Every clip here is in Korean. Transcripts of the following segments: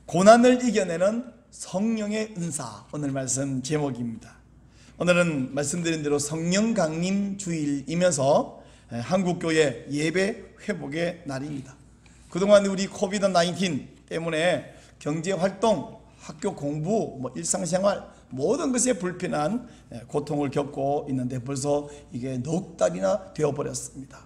고난을 이겨내는 성령의 은사, 오늘 말씀 제목입니다. 오늘은 말씀드린 대로 성령 강림 주일이면서 한국교회 예배 회복의 날입니다. 그동안 우리 코비드-19 때문에 경제활동, 학교 공부, 일상생활 모든 것에 불편한 고통을 겪고 있는데 벌써 이게 넉 달이나 되어버렸습니다.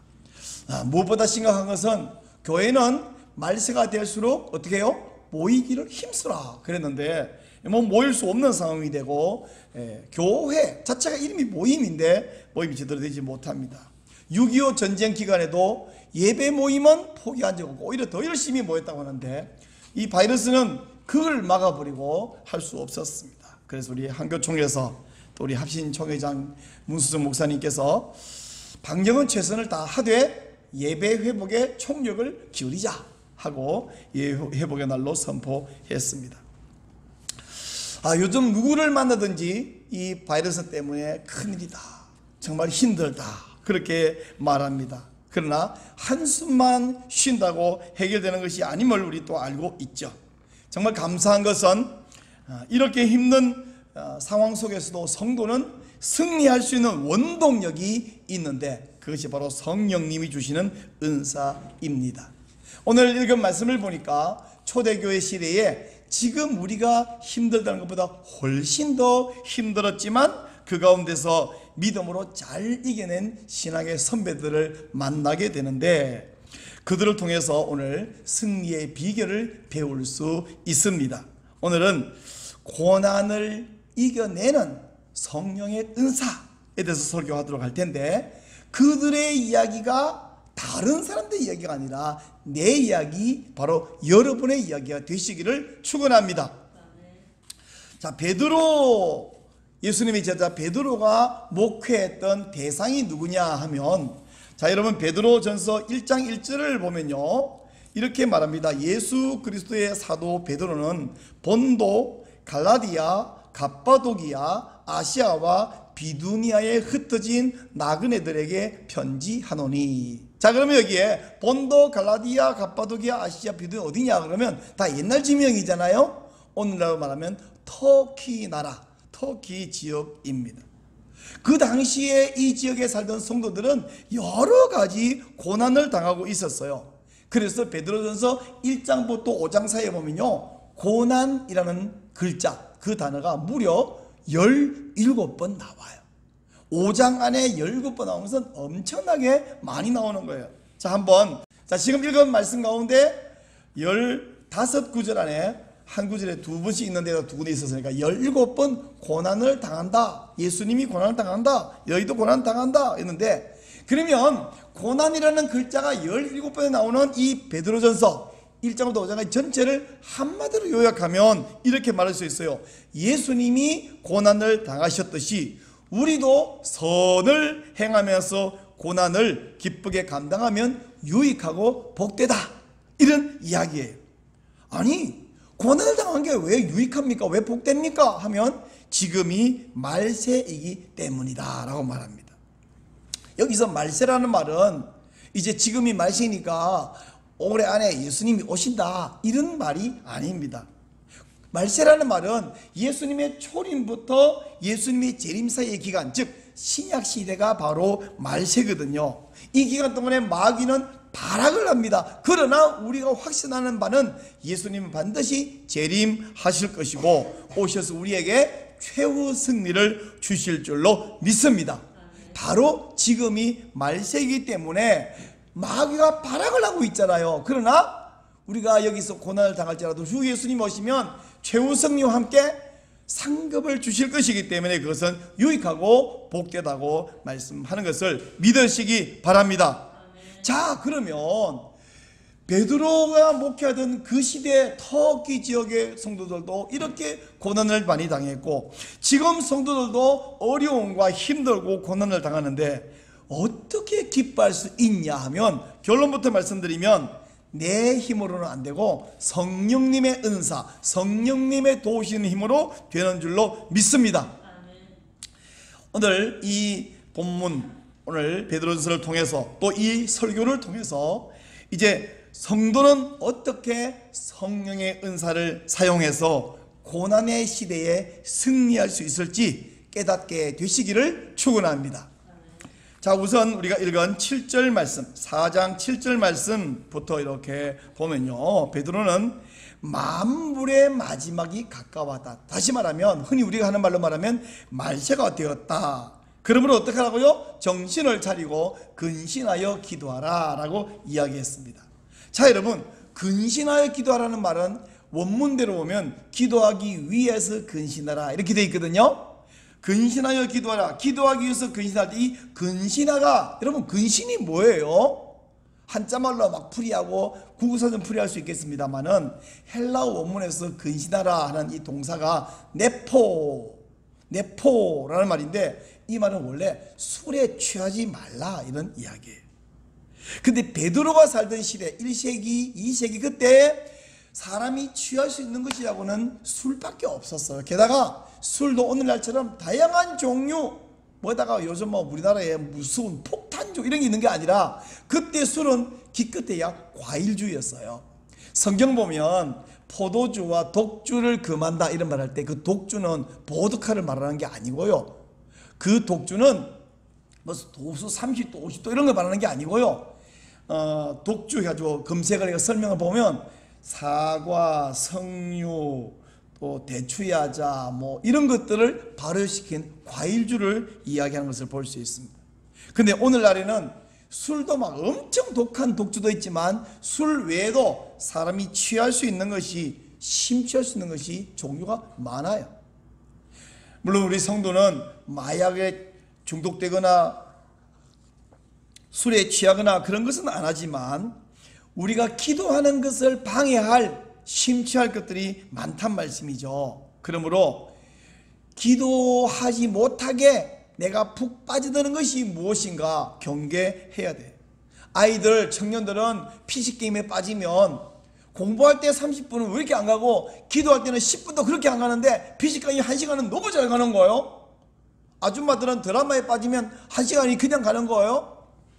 무엇보다 심각한 것은 교회는 말세가 될수록 어떻게 해요? 모이기를 힘쓰라 그랬는데 모일 수 없는 상황이 되고 교회 자체가 이름이 모임인데 모임이 제대로 되지 못합니다. 6.25 전쟁 기간에도 예배 모임은 포기한 적 없고 오히려 더 열심히 모였다고 하는데 이 바이러스는 그걸 막아버리고 할 수 없었습니다. 그래서 우리 한교총회에서 또 우리 합신총회장 문수정 목사님께서 방역은 최선을 다하되 예배 회복에 총력을 기울이자 하고 예배 회복의 날로 선포했습니다. 요즘 누구를 만나든지 이 바이러스 때문에 큰일이다, 정말 힘들다 그렇게 말합니다. 그러나 한숨만 쉰다고 해결되는 것이 아님을 우리 또 알고 있죠. 정말 감사한 것은 이렇게 힘든 상황 속에서도 성도는 승리할 수 있는 원동력이 있는데 그것이 바로 성령님이 주시는 은사입니다. 오늘 읽은 말씀을 보니까 초대교회 시대에 지금 우리가 힘들다는 것보다 훨씬 더 힘들었지만 그 가운데서 믿음으로 잘 이겨낸 신앙의 선배들을 만나게 되는데 그들을 통해서 오늘 승리의 비결을 배울 수 있습니다. 오늘은 고난을 이겨내는 성령의 은사에 대해서 설교하도록 할 텐데 그들의 이야기가 다른 사람들의 이야기가 아니라 내 이야기, 바로 여러분의 이야기가 되시기를 축원합니다. 자, 베드로, 예수님의 제자 베드로가 목회했던 대상이 누구냐 하면, 자, 여러분 베드로전서 1장 1절을 보면요 이렇게 말합니다. 예수 그리스도의 사도 베드로는 본도, 갈라디아, 갑바도기아, 아시아와 비두니아에 흩어진 나그네들에게 편지하노니. 자, 그러면 여기에 본도, 갈라디아, 갑바도기아, 아시아, 비두니아 어디냐 그러면 다 옛날 지명이잖아요. 오늘날로 말하면 터키 나라, 터키 지역입니다. 그 당시에 이 지역에 살던 성도들은 여러 가지 고난을 당하고 있었어요. 그래서 베드로전서 1장부터 5장 사이에 보면요 고난이라는 글자, 그 단어가 무려 17번 나와요. 5장 안에 17번 나오는 것은 엄청나게 많이 나오는 거예요. 자, 한번, 지금 읽은 말씀 가운데 15구절 안에 한 구절에 두 번씩 있는 데가 두 군데 있었으니까 17번 고난을 당한다, 예수님이 고난을 당한다, 너희도 고난을 당한다 했는데, 그러면 고난이라는 글자가 17번에 나오는 이 베드로전서 1장부터 5장의 전체를 한마디로 요약하면 이렇게 말할 수 있어요. 예수님이 고난을 당하셨듯이 우리도 선을 행하면서 고난을 기쁘게 감당하면 유익하고 복되다, 이런 이야기예요. 아니, 고난을 당한 게 왜 유익합니까? 왜 복됩니까? 하면 지금이 말세이기 때문이다 라고 말합니다. 여기서 말세라는 말은 이제 지금이 말세니까 올해 안에 예수님이 오신다, 이런 말이 아닙니다. 말세라는 말은 예수님의 초림부터 예수님의 재림 사이의 기간, 즉 신약시대가 바로 말세거든요. 이 기간 동안에 마귀는 발악을 합니다. 그러나 우리가 확신하는 바는 예수님은 반드시 재림하실 것이고 오셔서 우리에게 최후 승리를 주실 줄로 믿습니다. 바로 지금이 말세이기 때문에 마귀가 발악을 하고 있잖아요. 그러나 우리가 여기서 고난을 당할지라도 주 예수님 오시면 최후 승리와 함께 상급을 주실 것이기 때문에 그것은 유익하고 복되다고 말씀하는 것을 믿으시기 바랍니다. 자, 그러면 베드로가 목회하던 그 시대 터키 지역의 성도들도 이렇게 고난을 많이 당했고 지금 성도들도 어려움과 힘들고 고난을 당하는데 어떻게 기뻐할 수 있냐 하면 결론부터 말씀드리면 내 힘으로는 안 되고 성령님의 은사, 성령님의 도우시는 힘으로 되는 줄로 믿습니다. 오늘 이 본문, 오늘 베드로전서를 통해서 또 이 설교를 통해서 이제 성도는 어떻게 성령의 은사를 사용해서 고난의 시대에 승리할 수 있을지 깨닫게 되시기를 축원합니다. 자, 우선 우리가 읽은 7절 말씀, 4장 7절 말씀부터 이렇게 보면요, 베드로는 만물의 마지막이 가까웠다. 다시 말하면, 흔히 우리가 하는 말로 말하면 말세가 되었다. 그러므로 어떻게 하라고요? 정신을 차리고 근신하여 기도하라 라고 이야기했습니다. 자, 여러분, 근신하여 기도하라는 말은 원문대로 보면 기도하기 위해서 근신하라 이렇게 되어 있거든요. 근신하여 기도하라, 기도하기 위해서 근신할 때 이 근신하가, 여러분 근신이 뭐예요? 한자말로 막 풀이하고 구구사전 풀이할 수 있겠습니다만은 헬라어 원문에서 근신하라 하는 이 동사가 네포라는 말인데, 이 말은 원래 술에 취하지 말라 이런 이야기예요. 근데 베드로가 살던 시대 1세기 2세기 그때 사람이 취할 수 있는 것이라고는 술밖에 없었어요. 게다가 술도 오늘날처럼 다양한 종류, 뭐다가 요즘 뭐 우리나라에 무서운 폭탄주 이런 게 있는 게 아니라, 그때 술은 기껏해야 과일주였어요. 성경 보면 포도주와 독주를 금한다 이런 말 할 때 그 독주는 보드카를 말하는 게 아니고요, 그 독주는 뭐 도수 30도 50도 이런 걸 말하는 게 아니고요, 독주 해가지고 검색을 해서 설명을 보면 사과, 석류, 또 대추야자 뭐 이런 것들을 발효시킨 과일주를 이야기하는 것을 볼 수 있습니다. 근데 오늘날에는 술도 막 엄청 독한 독주도 있지만 술 외에도 사람이 취할 수 있는 것이, 심취할 수 있는 것이 종류가 많아요. 물론 우리 성도는 마약에 중독되거나 술에 취하거나 그런 것은 안 하지만 우리가 기도하는 것을 방해할, 심취할 것들이 많단 말씀이죠. 그러므로 기도하지 못하게 내가 푹 빠져드는 것이 무엇인가 경계해야 돼. 아이들, 청년들은 PC게임에 빠지면 공부할 때 30분은 왜 이렇게 안 가고 기도할 때는 10분도 그렇게 안 가는데 PC게임 1시간은 너무 잘 가는 거예요. 아줌마들은 드라마에 빠지면 1시간이 그냥 가는 거예요.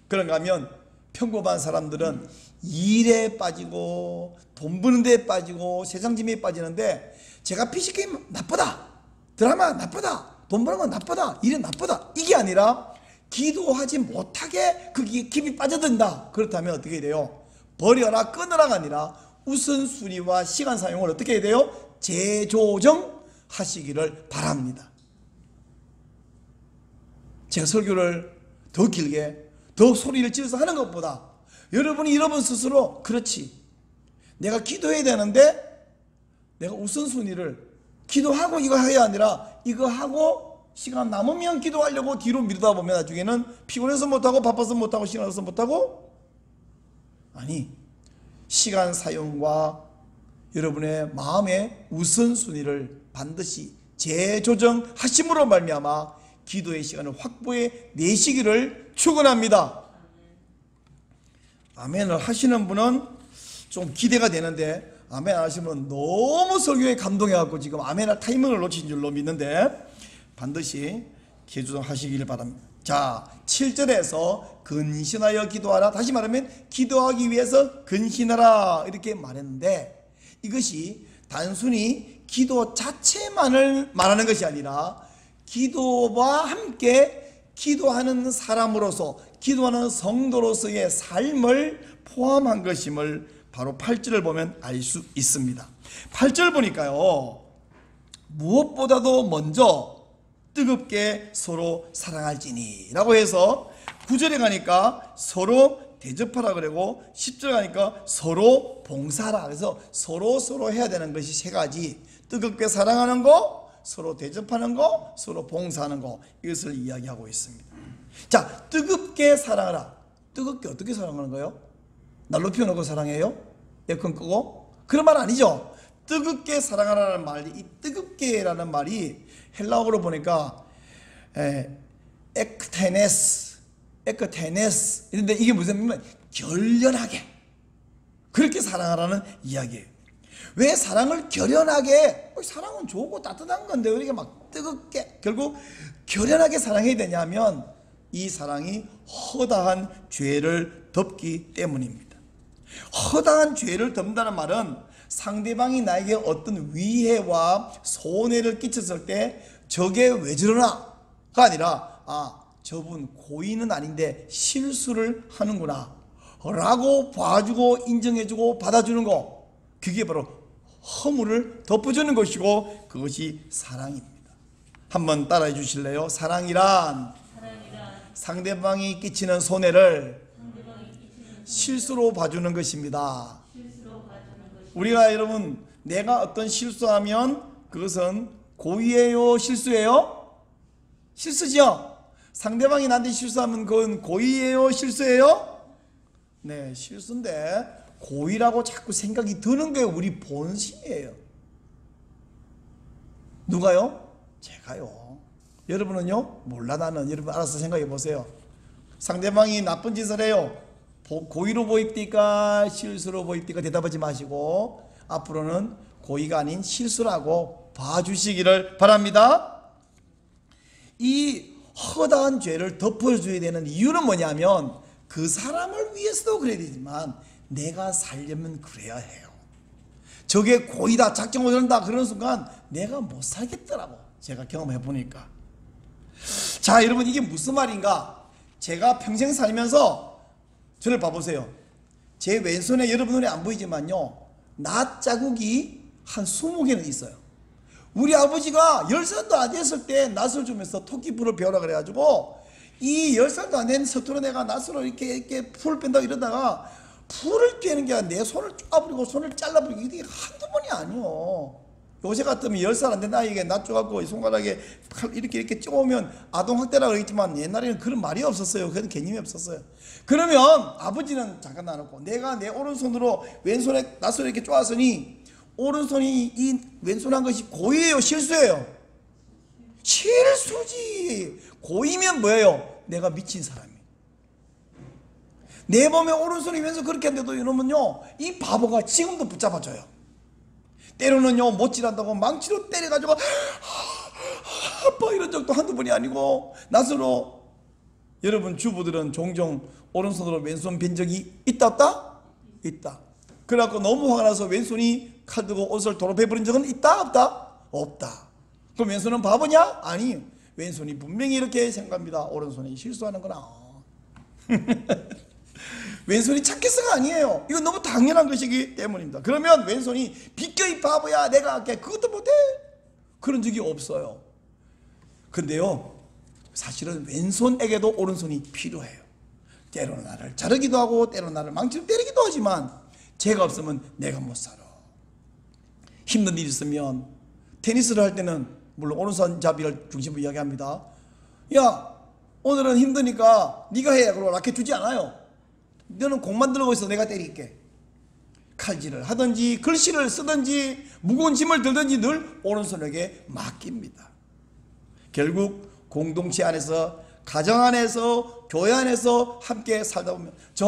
그런가 하면 평범한 사람들은 일에 빠지고 돈 버는 데에 빠지고 세상 재미에 빠지는데, 제가 PC게임 나쁘다, 드라마 나쁘다, 돈 버는 건 나쁘다, 일은 나쁘다, 이게 아니라 기도하지 못하게 거기에 깊이 빠져든다. 그렇다면 어떻게 돼요? 버려라, 끊으라가 아니라 우선순위와 시간 사용을 어떻게 해야 돼요? 재조정하시기를 바랍니다. 제가 설교를 더 길게 더 소리를 지르서 하는 것보다 여러분이 여러분 스스로, 그렇지, 내가 기도해야 되는데 내가 우선순위를 기도하고 이거 해야 아니라 이거 하고 시간 남으면 기도하려고 뒤로 미루다 보면 나중에는 피곤해서 못하고 바빠서 못하고 시간 없어서 못하고, 아니, 시간 사용과 여러분의 마음의 우선순위를 반드시 재조정하심으로 말미암아 기도의 시간을 확보해 내시기를 축원합니다. 아멘을 하시는 분은 좀 기대가 되는데, 아멘 안 하시면 너무 설교에 감동해갖고 지금 아멘할 타이밍을 놓친 줄로 믿는데 반드시 재조정하시길 바랍니다. 자, 7절에서 근신하여 기도하라, 다시 말하면 기도하기 위해서 근신하라 이렇게 말했는데, 이것이 단순히 기도 자체만을 말하는 것이 아니라 기도와 함께 기도하는 사람으로서, 기도하는 성도로서의 삶을 포함한 것임을 바로 8절을 보면 알 수 있습니다. 8절 보니까요, 무엇보다도 먼저 뜨겁게 서로 사랑할지니 라고 해서 9절에 가니까 서로 대접하라 그러고 10절 가니까 서로 봉사하라. 그래서 서로 해야 되는 것이 세 가지, 뜨겁게 사랑하는 거, 서로 대접하는 거, 서로 봉사하는 거, 이것을 이야기하고 있습니다. 자, 뜨겁게 사랑하라. 뜨겁게 어떻게 사랑하는 거예요? 난로 피워놓고 사랑해요? 에어컨 끄고? 그런 말 아니죠. 뜨겁게 사랑하라는 말이, 이 뜨겁게라는 말이 헬라어로 보니까 에크테네스 이런데 이게 무슨 말이냐면 결연하게 그렇게 사랑하라는 이야기예요. 왜 사랑을 결연하게, 사랑은 좋고 따뜻한 건데 왜 이렇게 막 뜨겁게, 결국 결연하게 사랑해야 되냐면 이 사랑이 허다한 죄를 덮기 때문입니다. 허다한 죄를 덮는다는 말은 상대방이 나에게 어떤 위해와 손해를 끼쳤을 때 저게 왜 저러나 가 아니라 저분 고의는 아닌데 실수를 하는구나 라고 봐주고 인정해주고 받아주는 거, 그게 바로 허물을 덮어주는 것이고 그것이 사랑입니다. 한번 따라해 주실래요? 사랑이란 상대방이 끼치는 손해를 실수로 봐주는 것입니다. 우리가 여러분, 내가 어떤 실수하면 그것은 고의예요, 실수예요? 실수죠. 상대방이 나한테 실수하면 그건 고의예요, 실수예요? 네, 실수인데 고의라고 자꾸 생각이 드는 게 우리 본심이에요. 누가요? 제가요. 여러분은요? 몰라. 나는. 여러분 알아서 생각해 보세요. 상대방이 나쁜 짓을 해요. 고의로 보입니까? 실수로 보입니까? 대답하지 마시고 앞으로는 고의가 아닌 실수라고 봐주시기를 바랍니다. 이 허다한 죄를 덮어줘야 되는 이유는 뭐냐면 그 사람을 위해서도 그래야 되지만 내가 살려면 그래야 해요. 저게 고의다, 작정을 한다 그러는 순간 내가 못 살겠더라고. 제가 경험해 보니까. 자, 여러분 이게 무슨 말인가? 제가 평생 살면서 저를 봐보세요. 제 왼손에 여러분 눈에 안 보이지만요, 낫 자국이 한 20개는 있어요. 우리 아버지가 10살도 안 됐을 때 낫을 주면서 토끼풀을 배우라 그래가지고 이 10살도 안 된 서투른 애가 낫으로 이렇게 풀을 뺀다고 이러다가 풀을 꿰는 게 아니라 내 손을 쪼아버리고 손을 잘라버리고 이게 한두 번이 아니요. 요새 같으면 10살 안 된 아이에게 낫 쪼갖고 손가락에 칼 이렇게 쪼으면 아동학대라고 그러겠지만 옛날에는 그런 말이 없었어요. 그런 개념이 없었어요. 그러면 아버지는 잠깐 놔놓고 내가 내 오른손으로 왼손에 낫을 이렇게 쪼았으니 오른손이 이 왼손 한 것이 고의예요, 실수예요? 실수지. 고의면 뭐예요? 내가 미친 사람이. 내 몸에 오른손이 왼손 그렇게 했는데도 이러면요, 이 바보가 지금도 붙잡아줘요. 때로는요, 못질한다고 망치로 때려가지고 아빠 이런 적도 한두 번이 아니고 낫으로. 여러분 주부들은 종종 오른손으로 왼손 벤 적이 있다 없다? 있다. 그래갖고 너무 화가 나서 왼손이 칼 들고 옷을 도로패버린 적은 있다 없다? 없다. 그럼 왼손은 바보냐? 아니, 왼손이 분명히 이렇게 생각합니다. 오른손이 실수하는구나. 왼손이 착해서가 아니에요. 이건 너무 당연한 것이기 때문입니다. 그러면 왼손이 비켜 이 바보야 내가 할게 그것도 못해? 그런 적이 없어요. 근데요, 사실은 왼손에게도 오른손이 필요해요. 때로는 나를 자르기도 하고 때로는 나를 망치로 때리기도 하지만 제가 없으면 내가 못 살아. 힘든 일이 있으면 테니스를 할 때는 물론 오른손잡이를 중심으로 이야기합니다. 야, 오늘은 힘드니까 네가 해. 그러고 라켓 주지 않아요. 너는 공만 들고 있어. 내가 때릴게. 칼질을 하든지 글씨를 쓰든지 무거운 짐을 들든지 늘 오른손에게 맡깁니다. 결국 공동체 안에서, 가정 안에서, 교회 안에서 함께 살다 보면 저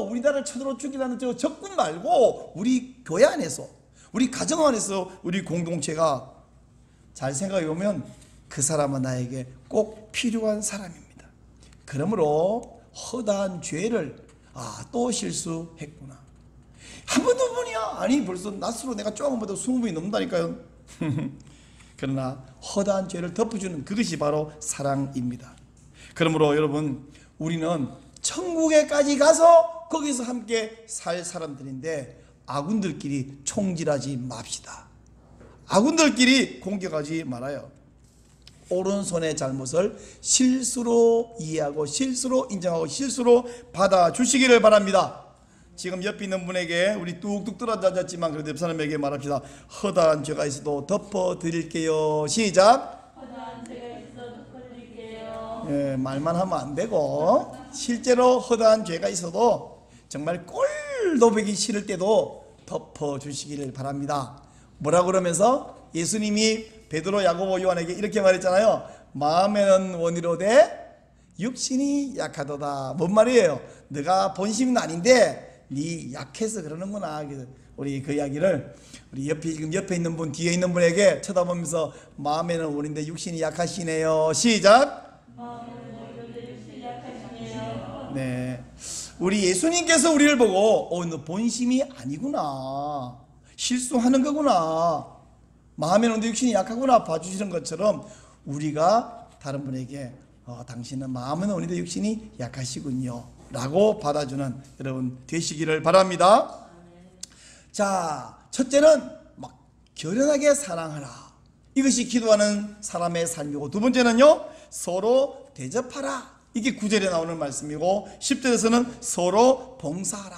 우리나라를 쳐들어 죽이라는 저 적군 말고 우리 교회 안에서, 우리 가정 안에서 우리 공동체가 잘 생각해 보면 그 사람은 나에게 꼭 필요한 사람입니다. 그러므로 허다한 죄를 또 실수했구나. 한 번, 두 번이야. 아니 벌써 낫으로 내가 조금 보다 20번이 넘는다니까요. 그러나 허다한 죄를 덮어주는 그것이 바로 사랑입니다. 그러므로 여러분, 우리는 천국에까지 가서 거기서 함께 살 사람들인데 아군들끼리 총질하지 맙시다. 아군들끼리 공격하지 말아요. 오른손의 잘못을 실수로 이해하고 실수로 인정하고 실수로 받아주시기를 바랍니다. 지금 옆에 있는 분에게, 우리 뚝뚝 떨어졌지만 그래도 옆 사람에게 말합시다. 허다한 죄가 있어도 덮어드릴게요. 시작. 허다한 죄가 있어 덮어드릴게요. 예, 말만 하면 안 되고 실제로 허다한 죄가 있어도 정말 꼴도보기 싫을 때도 덮어주시기를 바랍니다. 뭐라 그러면서 예수님이 베드로, 야고보, 요한에게 이렇게 말했잖아요. 마음에는 원이로되 육신이 약하도다. 뭔 말이에요? 네가 본심은 아닌데 네 약해서 그러는구나. 우리 그 이야기를 우리 지금 옆에 있는 분, 뒤에 있는 분에게 쳐다보면서 마음에는 원인데 육신이 약하시네요. 시작. 마음에는 원이로되 육신이 약하시네요. 네, 우리 예수님께서 우리를 보고 너 본심이 아니구나, 실수하는 거구나, 마음의 논대 육신이 약하구나 봐주시는 것처럼 우리가 다른 분에게 당신은 마음의 논대 육신이 약하시군요 라고 받아주는 여러분 되시기를 바랍니다. 자, 첫째는 막 결연하게 사랑하라, 이것이 기도하는 사람의 삶이고, 두 번째는요 서로 대접하라, 이게 9절에 나오는 말씀이고, 10절에서는 서로 봉사하라.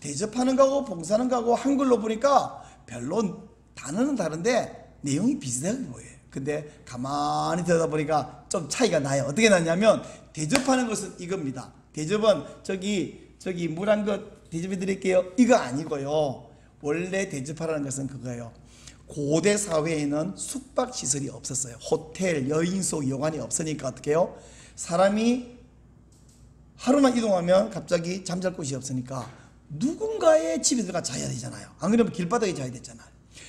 대접하는 거하고 봉사하는 거하고 한글로 보니까 별로 단어는 다른데 내용이 비슷하게 보여요. 근데 가만히 들여다보니까 좀 차이가 나요. 어떻게 나냐면, 대접하는 것은 이겁니다. 대접은 저기 물 한 것 대접해 드릴게요 이거 아니고요. 원래 대접하라는 것은 그거예요. 고대 사회에는 숙박시설이 없었어요. 호텔, 여인숙, 여관이 없으니까 어떻게 해요? 사람이 하루만 이동하면 갑자기 잠잘 곳이 없으니까 누군가의 집에 들어가 자야 되잖아요. 안 그러면 길바닥에 자야 되잖아요.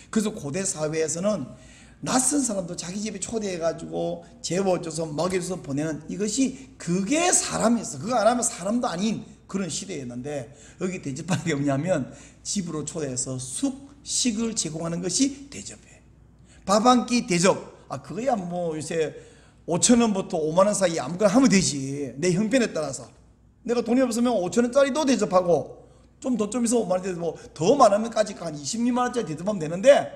그래서 고대 사회에서는 낯선 사람도 자기 집에 초대해가지고 재워줘서 먹여줘서 보내는, 이것이 그게 사람이었어. 그거 안 하면 사람도 아닌 그런 시대였는데, 여기 대접하는 게 뭐냐면 집으로 초대해서 숙식을 제공하는 것이 대접이에요. 밥 한 끼 대접. 그거야 뭐 요새 5,000원부터 50,000원 사이 아무거나 하면 되지. 내 형편에 따라서. 내가 돈이 없으면 5,000원짜리도 대접하고, 좀 더 좀 있어 5만원 대접, 더 많으면까지 한 22만원짜리 대접하면 되는데,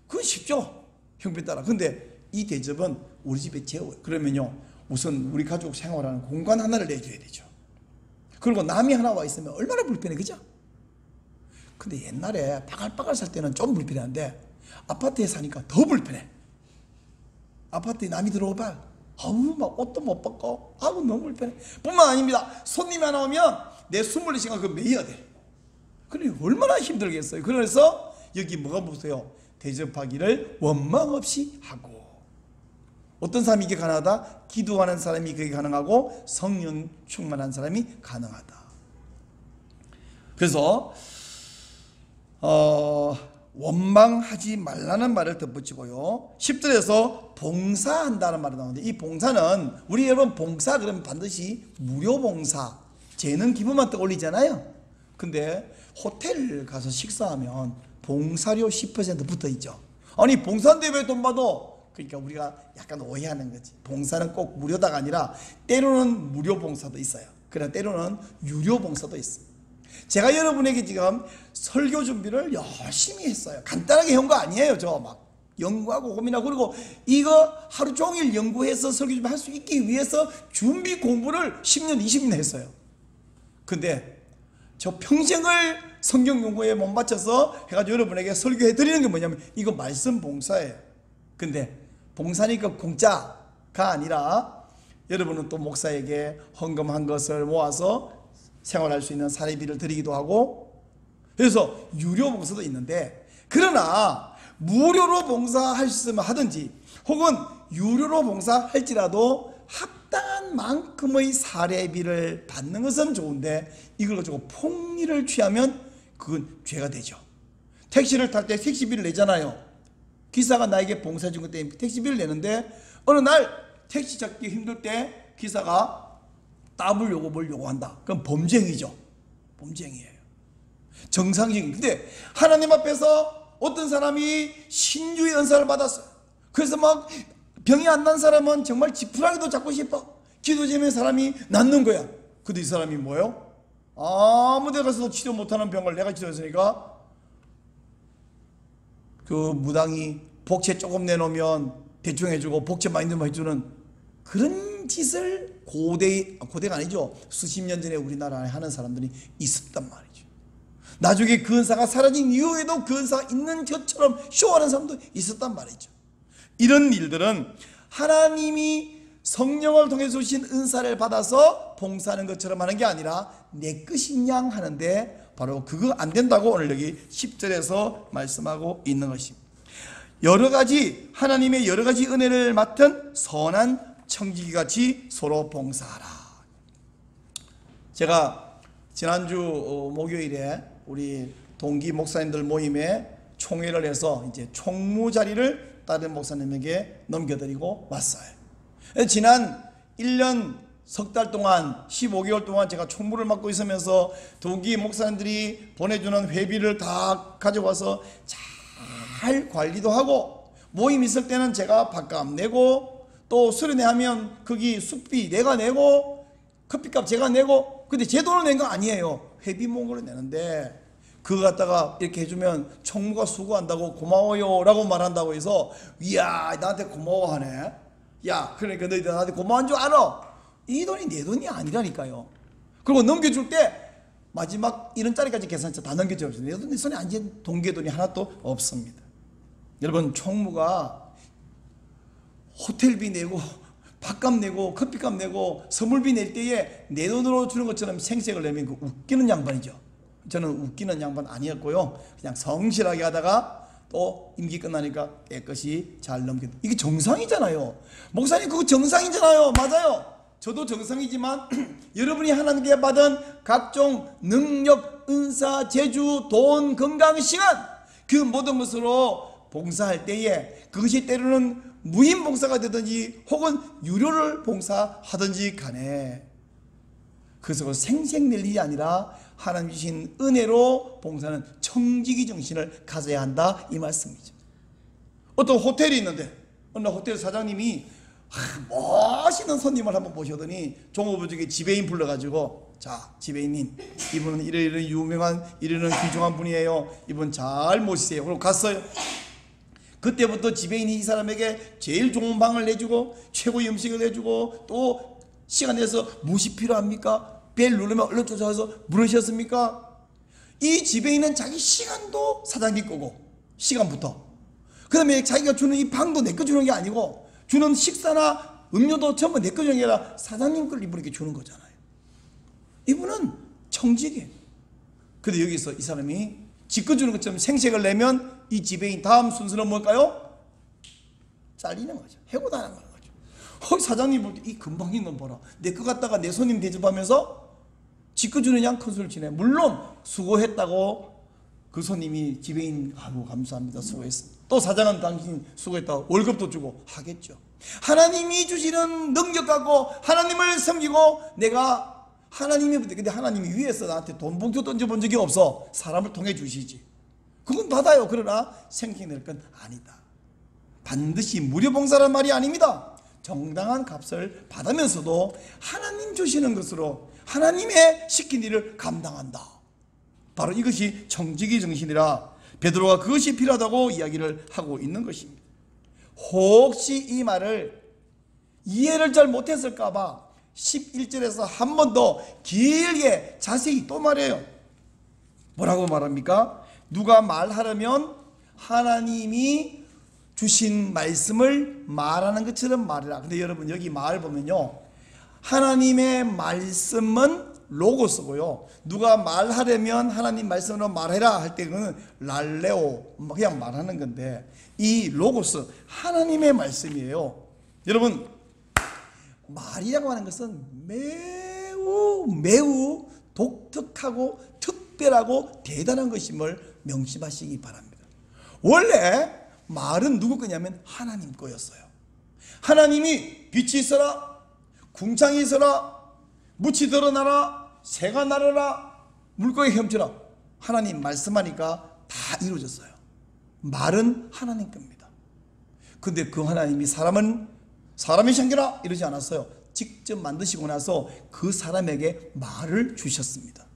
그건 쉽죠, 형편 따라. 근데 이 대접은 우리 집에 재워요. 그러면요 우선 우리 가족 생활하는 공간 하나를 내줘야 되죠. 그리고 남이 하나 와 있으면 얼마나 불편해, 그죠? 근데 옛날에 빠갈빠갈 살 때는 좀 불편한데 아파트에 사니까 더 불편해. 아파트에 남이 들어오면 막 옷도 못 벗고 너무 불편해. 뿐만 아닙니다. 손님이 하나 오면 내 24시간 그거 매여야 돼. 그래 얼마나 힘들겠어요. 그래서 여기 뭐가 보세요? 대접하기를 원망 없이 하고. 어떤 사람이 이게 가능하다? 기도하는 사람이 그게 가능하고 성령 충만한 사람이 가능하다. 그래서 원망하지 말라는 말을 덧붙이고요, 10절에서 봉사한다는 말이 나오는데, 이 봉사는 우리 여러분 봉사 그러면 반드시 무료 봉사, 재능 기부만 떠올리잖아요. 근데 호텔 가서 식사하면 봉사료 10% 붙어 있죠. 아니 봉사인데 왜 돈 받아? 그러니까 우리가 약간 오해하는 거지. 봉사는 꼭 무료다가 아니라 때로는 무료 봉사도 있어요. 그러나 때로는 유료 봉사도 있어요. 제가 여러분에게 지금 설교 준비를 열심히 했어요. 간단하게 한 거 아니에요. 저 막 연구하고 고민하고, 그리고 이거 하루 종일 연구해서 설교 준비 할 수 있기 위해서 준비 공부를 10년 20년 했어요. 근데 저 평생을 성경 연구에 못 바쳐서 해가지고 여러분에게 설교해 드리는 게 뭐냐면 이거 말씀 봉사예요. 근데 봉사니까 공짜가 아니라 여러분은 또 목사에게 헌금한 것을 모아서 생활할 수 있는 사례비를 드리기도 하고, 그래서 유료 봉사도 있는데, 그러나 무료로 봉사할 수 있으면 하든지, 혹은 유료로 봉사할지라도 합당한 만큼의 사례비를 받는 것은 좋은데, 이걸 가지고 폭리를 취하면 그건 죄가 되죠. 택시를 탈 때 택시비를 내잖아요. 기사가 나에게 봉사 준 것 때문에 택시비를 내는데, 어느 날 택시 잡기 힘들 때 기사가 따블 요구 뭘 요구한다. 그럼 범죄행위죠. 범죄행위예요. 정상적인. 근데 하나님 앞에서 어떤 사람이 신주의 은사를 받았어요. 그래서 막 병이 안 난 사람은 정말 지푸라기도 잡고 싶어. 기도 제면 사람이 낫는 거야. 근데 이 사람이 뭐예요? 아무 데 가서도 치료 못하는 병을 내가 치료했으니까 그 무당이 복채 조금 내놓으면 대충 해주고 복채 많이 넣으면 해주는 그런 짓을 고대가 아니죠. 수십 년 전에 우리나라에 하는 사람들이 있었단 말이죠. 나중에 그 은사가 사라진 이후에도 그 은사가 있는 것처럼 쇼하는 사람도 있었단 말이죠. 이런 일들은 하나님이 성령을 통해서 주신 은사를 받아서 봉사하는 것처럼 하는 게 아니라 내 것인 양 하는데, 바로 그거 안 된다고 오늘 여기 10절에서 말씀하고 있는 것입니다. 여러 가지 하나님의 여러 가지 은혜를 맡은 선한 청지기같이 서로 봉사하라. 제가 지난주 목요일에 우리 동기 목사님들 모임에 총회를 해서 이제 총무 자리를 다른 목사님에게 넘겨드리고 왔어요. 지난 1년 석 달 동안 15개월 동안 제가 총무를 맡고 있으면서 동기 목사님들이 보내주는 회비를 다 가져와서 잘 관리도 하고, 모임 있을 때는 제가 밥값 내고, 또 수련회 하면 거기 숙비 내가 내고 커피값 제가 내고. 근데 제 돈을 낸 거 아니에요. 회비 몽으로 내는데 그거 갖다가 이렇게 해주면 총무가 수고한다고 고마워요 라고 말한다고 해서, 이야 나한테 고마워하네. 야 그러니까 너희들 나한테 고마운 줄 알아. 이 돈이 내 돈이 아니라니까요. 그리고 넘겨줄 때 마지막 1원짜리까지 계산서 다 넘겨줘요. 내 손에 앉은 동기의 돈이 하나도 없습니다. 여러분, 총무가 호텔비 내고 밥값 내고 커피값 내고 선물비 낼 때에 내 돈으로 주는 것처럼 생색을 내면 그 웃기는 양반이죠. 저는 웃기는 양반 아니었고요. 그냥 성실하게 하다가 또 임기 끝나니까 깨끗이 잘 넘겨. 이게 정상이잖아요. 목사님 그거 정상이잖아요. 맞아요. 저도 정상이지만 여러분이 하나님께 받은 각종 능력, 은사, 재주, 돈, 건강, 시간, 그 모든 것으로 봉사할 때에 그것이 때로는 무인 봉사가 되든지 혹은 유료를 봉사하든지 간에 그것을 생색 낼 일이 아니라 하나님 주신 은혜로 봉사는 청지기 정신을 가져야 한다, 이 말씀이죠. 어떤 호텔이 있는데 어느 호텔 사장님이 멋있는 손님을 한번 모셔더니 종업원 중에 지배인 불러가지고, 자 지배인님, 이분은 이런 유명한 이런 귀중한 분이에요. 이분 잘 모시세요. 그리고 갔어요. 그때부터 지배인이 이 사람에게 제일 좋은 방을 내주고 최고의 음식을 내주고, 또 시간 내서 무엇이 필요합니까? 벨 누르면 얼른 쫓아와서 물으셨습니까? 이 지배인은 자기 시간도 사장님 거고, 시간부터 그 다음에 자기가 주는 이 방도 내거 주는 게 아니고 주는 식사나 음료도 전부 내거 주는 게 아니라 사장님 걸 이분에게 주는 거잖아요. 이분은 청지기. 근데 여기서 이 사람이 짓거주는 것처럼 생색을 내면 이 지배인 다음 순서는 뭘까요? 잘리는 거죠. 해고당하는 거죠. 사장님 볼 때 이 금방인 놈 봐라, 내 거 갖다가 내 손님 대접하면서 짓거주는 양 큰 소리를 치네. 물론 수고했다고 그 손님이 지배인 하고 감사합니다, 수고했습니다. 또 사장은 당신 수고했다고 월급도 주고 하겠죠. 하나님이 주시는 능력 갖고 하나님을 섬기고, 내가 하나님이, 근데 하나님이 위에서 나한테 돈 봉투 던져본 적이 없어. 사람을 통해 주시지. 그건 받아요. 그러나 생각낼 건 아니다. 반드시 무료 봉사란 말이 아닙니다. 정당한 값을 받으면서도 하나님 주시는 것으로 하나님의 시킨 일을 감당한다. 바로 이것이 청지기 정신이라 베드로가 그것이 필요하다고 이야기를 하고 있는 것입니다. 혹시 이 말을 이해를 잘 못했을까 봐 11절에서 한 번 더 길게 자세히 또 말해요. 뭐라고 말합니까? 누가 말하려면 하나님이 주신 말씀을 말하는 것처럼 말해라. 근데 여러분 여기 말 보면요, 하나님의 말씀은 로고스고요, 누가 말하려면 하나님 말씀으로 말해라 할 때는 랄레오, 그냥 말하는 건데, 이 로고스 하나님의 말씀이에요. 여러분, 말이라고 하는 것은 매우 독특하고 특별하고 대단한 것임을 명심하시기 바랍니다. 원래 말은 누구 거냐면 하나님 거였어요. 하나님이 빛이 있어라, 궁창이 있어라, 묻이 드러나라, 새가 날아라, 물고기 헤엄쳐라. 하나님 말씀하니까 다 이루어졌어요. 말은 하나님 겁니다. 근데 그 하나님이 사람이 생겨라 이러지 않았어요. 직접 만드시고 나서 그 사람에게 말을 주셨습니다.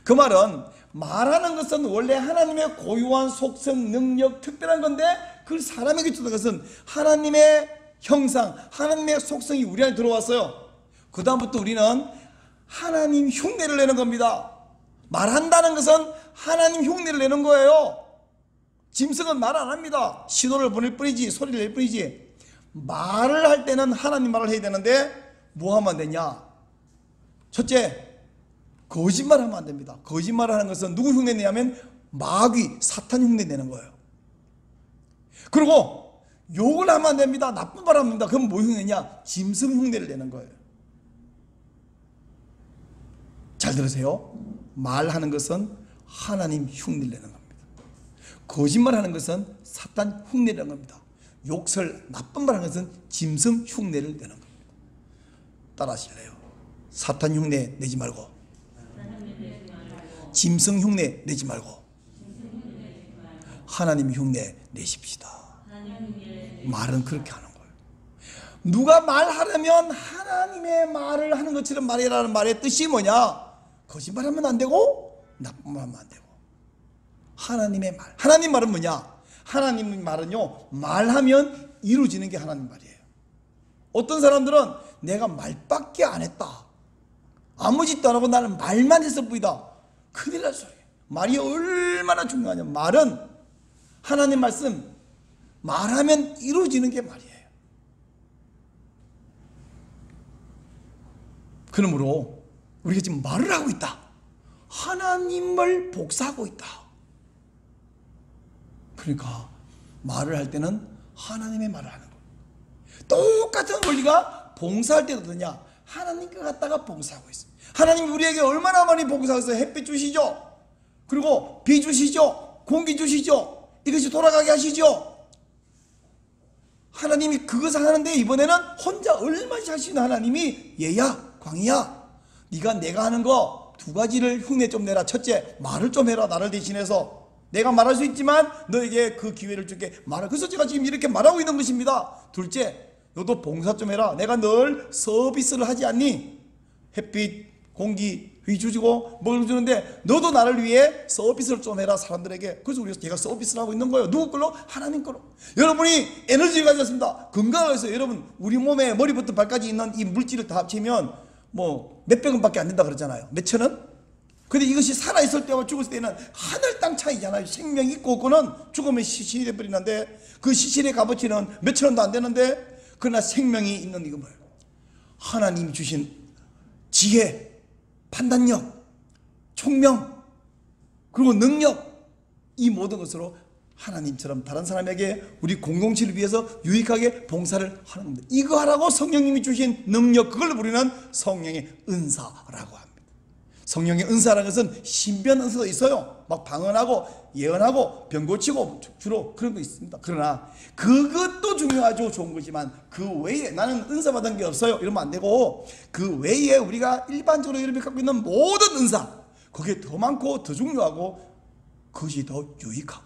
그 말은, 말하는 것은 원래 하나님의 고유한 속성, 능력, 특별한 건데, 그 사람에게 주는 것은 하나님의 형상, 하나님의 속성이 우리 안에 들어왔어요. 그 다음부터 우리는 하나님 흉내를 내는 겁니다. 말한다는 것은 하나님 흉내를 내는 거예요. 짐승은 말 안 합니다. 신호를 보낼 뿐이지, 소리를 낼 뿐이지. 말을 할 때는 하나님 말을 해야 되는데 뭐 하면 안 되냐? 첫째, 거짓말하면 안 됩니다. 거짓말하는 것은 누구 흉내 내냐면 마귀, 사탄 흉내 내는 거예요. 그리고 욕을 하면 안 됩니다. 나쁜 말 합니다. 그럼 뭐 흉내냐? 짐승 흉내를 내는 거예요. 잘 들으세요. 말하는 것은 하나님 흉내를 내는 겁니다. 거짓말하는 것은 사탄 흉내를 내는 겁니다. 욕설, 나쁜 말 하는 것은 짐승 흉내를 내는 겁니다. 따라 하실래요? 사탄 흉내 내지 말고, 짐승 흉내 내지 말고 하나님 흉내 내십시다. 말은 그렇게 하는 거예요. 누가 말하려면 하나님의 말을 하는 것처럼 말해라는 말의 뜻이 뭐냐? 거짓말하면 안 되고 나쁜 말 하면 안 되고 하나님의 말. 하나님 말은 뭐냐? 하나님 말은요, 말하면 이루어지는 게 하나님 말이에요. 어떤 사람들은 내가 말밖에 안 했다, 아무 짓도 안 하고 나는 말만 했을 뿐이다. 큰일 날 소리예요. 말이 얼마나 중요하냐. 말은 하나님 말씀, 말하면 이루어지는 게 말이에요. 그러므로 우리가 지금 말을 하고 있다. 하나님을 복사하고 있다. 그러니까 말을 할 때는 하나님의 말을 하는 거예요. 똑같은 원리가 봉사할 때도 그러냐? 하나님께 갖다가 봉사하고 있어요. 하나님이 우리에게 얼마나 많이 봉사해서 햇빛 주시죠. 그리고 비 주시죠. 공기 주시죠. 이것이 돌아가게 하시죠. 하나님이 그것을 하는데 이번에는 혼자 얼마나 하시는 하나님이 얘야 광희야, 네가 내가 하는 거 두 가지를 흉내 좀 내라. 첫째, 말을 좀 해라. 나를 대신해서 내가 말할 수 있지만 너에게 그 기회를 줄게. 말을. 그래서 제가 지금 이렇게 말하고 있는 것입니다. 둘째, 너도 봉사 좀 해라. 내가 늘 서비스를 하지 않니? 햇빛, 공기, 비 주고 먹을 주는데 너도 나를 위해 서비스를 좀 해라, 사람들에게. 그래서 우리가 제가 서비스를 하고 있는 거예요. 누구 걸로? 하나님 걸로. 여러분이 에너지를 가졌습니다. 건강을 해서 여러분 우리 몸에 머리부터 발까지 있는 이 물질을 다 합치면 뭐 몇백 원밖에 안 된다 그러잖아요. 몇천 원? 근데 이것이 살아있을 때와 죽었을 때는 하늘 땅 차이잖아요. 생명 있고 없고는 죽으면 시신이 돼버리는데 그 시신의 값어치는 몇천 원도 안 되는데, 그러나 생명이 있는 이거 뭐예요? 하나님이 주신 지혜, 판단력, 총명, 그리고 능력, 이 모든 것으로 하나님처럼 다른 사람에게 우리 공동체를 위해서 유익하게 봉사를 하는 겁니다. 이거 하라고 성령님이 주신 능력, 그걸 우리는 성령의 은사라고 합니다. 성령의 은사라는 것은 신변 은사도 있어요. 막 방언하고 예언하고 병 고치고 주로 그런 거 있습니다. 그러나 그것도 중요하죠. 좋은 거지만 그 외에 나는 은사 받은 게 없어요, 이러면 안 되고, 그 외에 우리가 일반적으로 여러분이 갖고 있는 모든 은사, 그게 더 많고 더 중요하고 그것이 더 유익하고.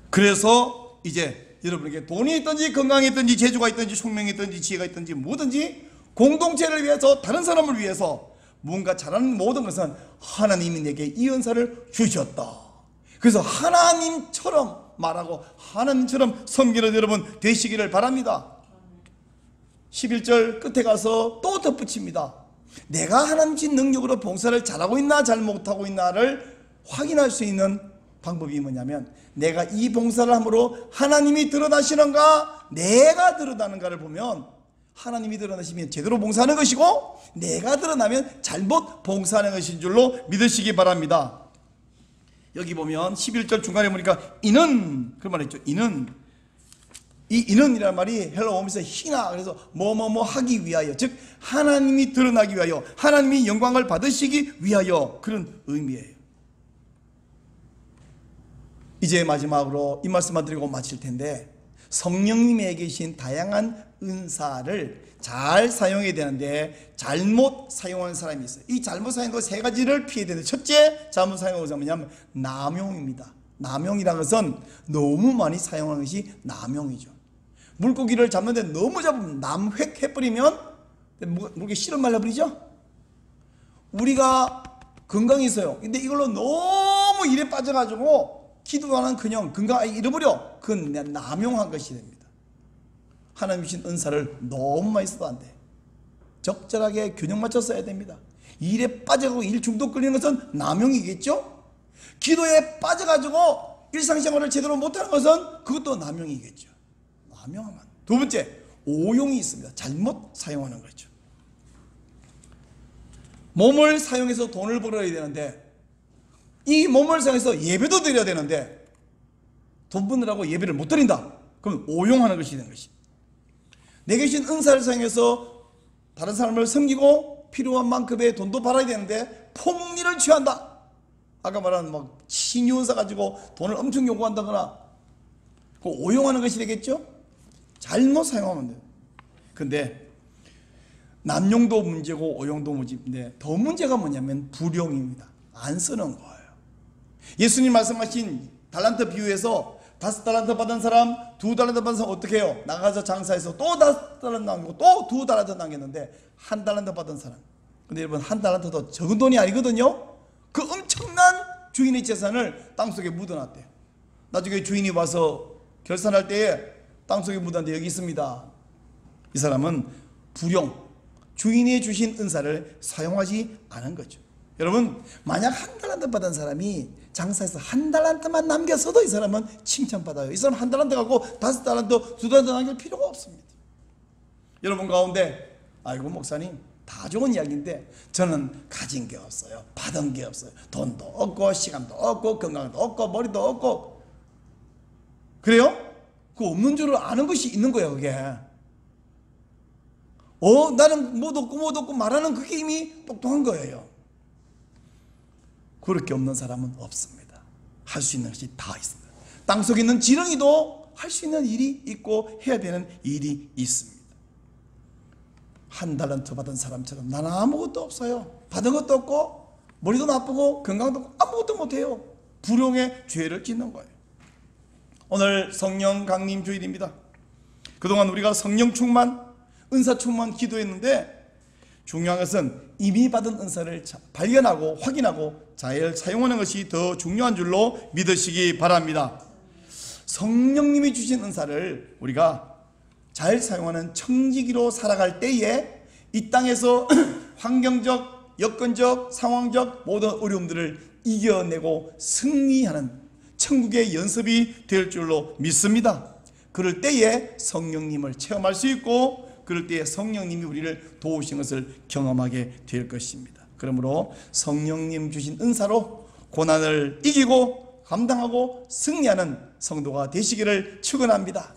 그래서 이제 여러분에게 돈이 있든지 건강이 있든지 재주가 있든지 총명이 있든지 지혜가 있든지 뭐든지 공동체를 위해서, 다른 사람을 위해서 뭔가 잘하는 모든 것은 하나님이 내게 이 은사를 주셨다. 그래서 하나님처럼 말하고 하나님처럼 섬기는 여러분 되시기를 바랍니다. 11절 끝에 가서 또 덧붙입니다. 내가 하나님 신 능력으로 봉사를 잘하고 있나 잘못하고 있나를 확인할 수 있는 방법이 뭐냐면, 내가 이 봉사를 함으로 하나님이 드러나시는가 내가 드러나는가를 보면, 하나님이 드러나시면 제대로 봉사하는 것이고 내가 드러나면 잘못 봉사하는 것인 줄로 믿으시기 바랍니다. 여기 보면 11절 중간에 보니까 이는, 그 말했죠. 이는, 이 이는이라는 말이 헬라 원어에서 희나, 그래서 뭐뭐뭐 하기 위하여, 즉 하나님이 드러나기 위하여, 하나님이 영광을 받으시기 위하여, 그런 의미예요. 이제 마지막으로 이 말씀만 드리고 마칠 텐데, 성령님에게 계신 다양한 은사를 잘 사용해야 되는데 잘못 사용하는 사람이 있어요. 이 잘못 사용한 거 세 가지를 피해야 되는데, 첫째 잘못 사용하는 것은 뭐냐면 남용입니다. 남용이라는 것은 너무 많이 사용하는 것이 남용이죠. 물고기를 잡는데 너무 잡으면 남획해버리면 물고기 실어 말라버리죠. 우리가 건강이 있어요. 근데 이걸로 너무 일에 빠져가지고 기도도 안 하는 그냥 건강 잃어버려. 그건 남용한 것이 됩니다. 하나님 주신 은사를 너무 많이 써도 안 돼. 적절하게 균형 맞춰 써야 됩니다. 일에 빠져가고 일 중독 걸리는 것은 남용이겠죠. 기도에 빠져가지고 일상생활을 제대로 못하는 것은 그것도 남용이겠죠. 남용하면. 두 번째, 오용이 있습니다. 잘못 사용하는 거죠. 몸을 사용해서 돈을 벌어야 되는데, 이 몸을 사용해서 예배도 드려야 되는데 돈 버느라고 예배를 못 드린다. 그럼 오용하는 것이 되는 것입니다. 내게 주신 은사를 사용해서 다른 사람을 섬기고 필요한 만큼의 돈도 벌어야 되는데 폭리를 취한다. 아까 말한 막 신유은사 가지고 돈을 엄청 요구한다거나, 그 오용하는 것이 되겠죠. 잘못 사용하면 돼요. 근데 남용도 문제고 오용도 문제인데 더 문제가 뭐냐면 불용입니다. 안 쓰는 거예요. 예수님 말씀하신 달란트 비유에서 5달란트 받은 사람, 2달란트 받은 사람 어떻게 해요? 나가서 장사해서 또 5달란트 남기고 또 2달란트 남겼는데 1달란트 받은 사람. 근데 여러분 1달란트도 적은 돈이 아니거든요. 그 엄청난 주인의 재산을 땅속에 묻어놨대요. 나중에 주인이 와서 결산할 때에 땅속에 묻었는데 여기 있습니다. 이 사람은 불용, 주인이 주신 은사를 사용하지 않은 거죠. 여러분, 만약 1달란트 받은 사람이 장사해서 1달란트만 남겼어도 이 사람은 칭찬받아요. 이 사람 1달란트 갖고 5달란트, 2달란트 남길 필요가 없습니다. 여러분 가운데 아이고 목사님 다 좋은 이야기인데 저는 가진 게 없어요. 받은 게 없어요. 돈도 없고 시간도 없고 건강도 없고 머리도 없고. 그래요? 그 없는 줄을 아는 것이 있는 거예요. 그게 나는 못 얻고 말하는 그게 이미 똑똑한 거예요. 그렇게 없는 사람은 없습니다. 할 수 있는 것이 다 있습니다. 땅속에 있는 지렁이도 할 수 있는 일이 있고 해야 되는 일이 있습니다. 1달란트 받은 사람처럼 나는 아무것도 없어요. 받은 것도 없고 머리도 나쁘고 건강도 없고 아무것도 못해요. 불용의 죄를 짓는 거예요. 오늘 성령 강림 주일입니다. 그동안 우리가 성령 충만, 은사 충만 기도했는데 중요한 것은 이미 받은 은사를 발견하고 확인하고 잘 사용하는 것이 더 중요한 줄로 믿으시기 바랍니다. 성령님이 주신 은사를 우리가 잘 사용하는 청지기로 살아갈 때에 이 땅에서 환경적, 여건적, 상황적 모든 어려움들을 이겨내고 승리하는 천국의 연습이 될 줄로 믿습니다. 그럴 때에 성령님을 체험할 수 있고 그럴 때에 성령님이 우리를 도우신 것을 경험하게 될 것입니다. 그러므로 성령님 주신 은사로 고난을 이기고 감당하고 승리하는 성도가 되시기를 축원합니다.